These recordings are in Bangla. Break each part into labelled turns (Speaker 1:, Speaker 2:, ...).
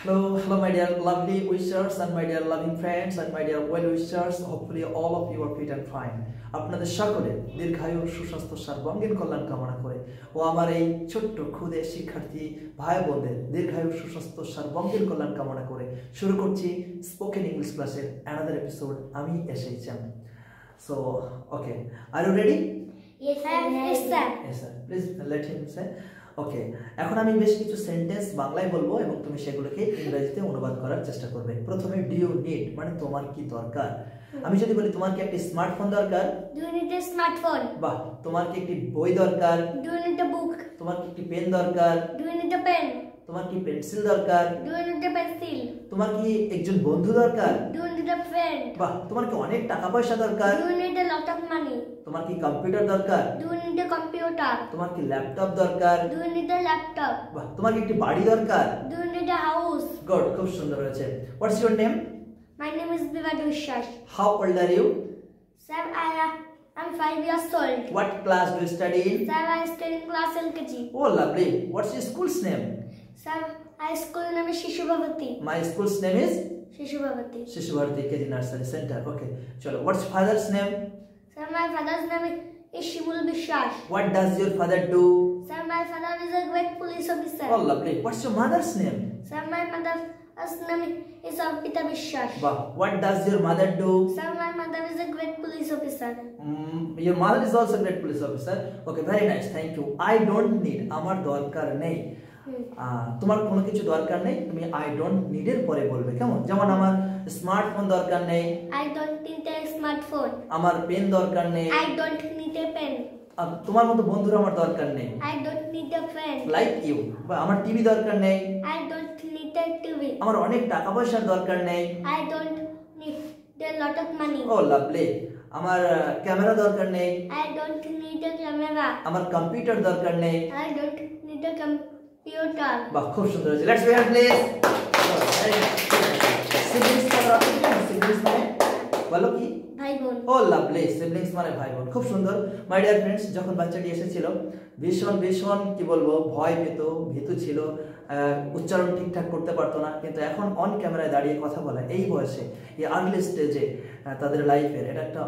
Speaker 1: Hello, my dear lovely wishers and my dear loving friends and my dear well wishers. Hopefully, all of you are fit and fine. আপনাদের সকলের দীর্ঘায়ু সুস্বাস্থ্য সর্বাঙ্গীন কল্যাণ কামনা করে ও আমার এই ছোট্ট ক্ষুদে শিক্ষার্থী ভাই বোনদের দীর্ঘায়ু সুস্বাস্থ্য সর্বাঙ্গীন কল্যাণ কামনা করে শুরু করছি স্পোকেন ইংলিশ ক্লাসের অ্যানাদার এপিসোড আমি এসেইচাম। So, okay, are you ready?
Speaker 2: Yes, sir. Yes, sir.
Speaker 1: Yes, sir. Please let him say. ওকে, এখন আমি বেশ কিছু সেন্টেন্স বাংলায় বলবো এবং তুমি সেগুলোকে ইংরেজিতে অনুবাদ করার চেষ্টা করবে। প্রথমে ডু ইউ নিড মানে তোমার কি দরকার। আমি যদি বলি তোমার কি একটি স্মার্টফোন দরকার?
Speaker 2: Do you need a smartphone?
Speaker 1: বাহ, তোমার কি একটি বই দরকার?
Speaker 2: Do you need a book?
Speaker 1: তোমার কি একটি পেন দরকার?
Speaker 2: Do you need a pen?
Speaker 1: তোমার কি পেন্সিল দরকার?
Speaker 2: Do you need a pencil?
Speaker 1: তোমার কি একজন বন্ধু দরকার?
Speaker 2: Do you need a friend?
Speaker 1: বাহ, তোমার কি অনেক টাকা পয়সা দরকার?
Speaker 2: Do you need a lot of money?
Speaker 1: তোমার কি কম্পিউটার দরকার?
Speaker 2: Do you need a computer?
Speaker 1: তোমার কি ল্যাপটপ দরকার?
Speaker 2: Do you need a laptop?
Speaker 1: বাহ, তোমার কি একটি বাড়ি দরকার?
Speaker 2: Do you need a house?
Speaker 1: Good, খুব সুন্দর হয়েছে। What's your name?
Speaker 2: My name is Vivadu Shash.
Speaker 1: How old are you?
Speaker 2: Sir, I'm 5 years old.
Speaker 1: What class do you study in?
Speaker 2: Sir, I study in class LKG.
Speaker 1: Oh, lovely. What's your school's name?
Speaker 2: Sir, my school name is Shishu Bhavati.
Speaker 1: My school's name is
Speaker 2: Shishu Bhavati.
Speaker 1: Shishu Bharati KG Nursery Center. Okay. Chalo. What's father's name?
Speaker 2: Sir, my father's name is Shimul Bishash.
Speaker 1: What does your father do?
Speaker 2: Sir, my father is a great police officer.
Speaker 1: Oh, lovely. What's your mother's name?
Speaker 2: Sir, my mother's name is Arpita Bishash.
Speaker 1: Wow. What does your mother do?
Speaker 2: Sir, my mother is a great police officer.
Speaker 1: Your mother is also a great police officer. Okay, very nice. Thank you. I don't need. আমার দরকার নেই। তোমার কোনো কিছু দরকার নেই, তুমি I don't need এর পরে বলবে, কেমন? যেমন আমার স্মার্টফোন দরকার নেই।
Speaker 2: I don't need a smartphone.
Speaker 1: আমার পেন দরকার নেই।
Speaker 2: I don't need a pen.
Speaker 1: তোমার মতো বন্ধুর আমার দরকার নেই।
Speaker 2: I don't need a friend.
Speaker 1: Like you. বা আমার টিভি দরকার নেই।
Speaker 2: I don't need a TV.
Speaker 1: আমার অনেক টাকা পয়সার দরকার নেই।
Speaker 2: I don't need a lot of money.
Speaker 1: Oh lovely. আমার ক্যামেরা দরকার নেই।
Speaker 2: I don't need a camera.
Speaker 1: আমার কম্পিউটার দরকার নেই।
Speaker 2: I don't need a computer.
Speaker 1: বাহ, খুব সুন্দর হয়েছে। Let's begin please. সিবলিংস মানে বলো কি?
Speaker 2: ভাই বোন।
Speaker 1: ও লাভলি, সিবলিংস মানে ভাই বোন। খুব সুন্দর। মাই ডিয়ার ফ্রেন্ডস, যখন বাচ্চাটি এসেছিল ভীষণ কি বলবো, ভয় পেত, ভীতু ছিল, উচ্চারণ ঠিকঠাক করতে পারতো না, কিন্তু এখন অন ক্যামেরায় দাঁড়িয়ে কথা বলা এই বয়সে, এই আর্লি স্টেজে তাদের লাইফের এটা একটা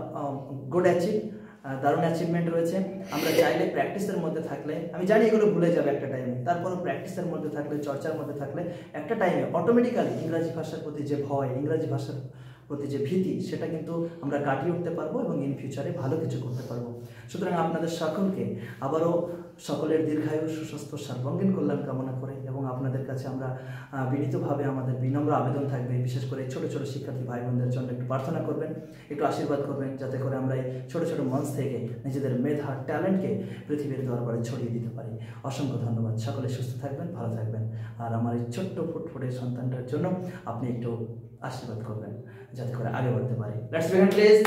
Speaker 1: গুড দারুণ অ্যাচিভমেন্ট রয়েছে। আমরা চাইলে প্র্যাকটিসের মধ্যে থাকলে, আমি জানি এগুলো ভুলে যাবে একটা টাইমে, তারপরও প্র্যাকটিসের মধ্যে থাকলে, চর্চার মধ্যে থাকলে একটা টাইমে অটোমেটিক্যালি ইংরাজি ভাষার প্রতি যে ভয়, ইংরাজি ভাষার প্রতি যে ভীতি, সেটা কিন্তু আমরা কাটিয়ে উঠতে পারবো এবং ইন ফিউচারে ভালো কিছু করতে পারবো। সুতরাং আপনাদের সকলকে আবারও সকলের দীর্ঘায়ু সুস্বাস্থ্য সর্বাঙ্গীন কল্যাণ কামনা করে এবং আপনাদের কাছে আমরা বিনীতভাবে আমাদের বিনম্র আবেদন থাকবে, বিশেষ করে ছোট ছোট শিক্ষার্থী ভাই বোনদের জন্য একটু প্রার্থনা করবেন, একটু আশীর্বাদ করবেন, যাতে করে আমরা এই ছোট ছোট মঞ্চ থেকে নিজেদের মেধা, ট্যালেন্টকে পৃথিবীর দরবারে ছড়িয়ে দিতে পারি। অসংখ্য ধন্যবাদ। সকলে সুস্থ থাকবেন, ভালো থাকবেন। আর আমার এই ছোট্ট ফুটফুটে সন্তানটার জন্য আপনি একটু আশীর্বাদ করবেন, যাতে করে আগে বাড়তে পারি। Let's begin please.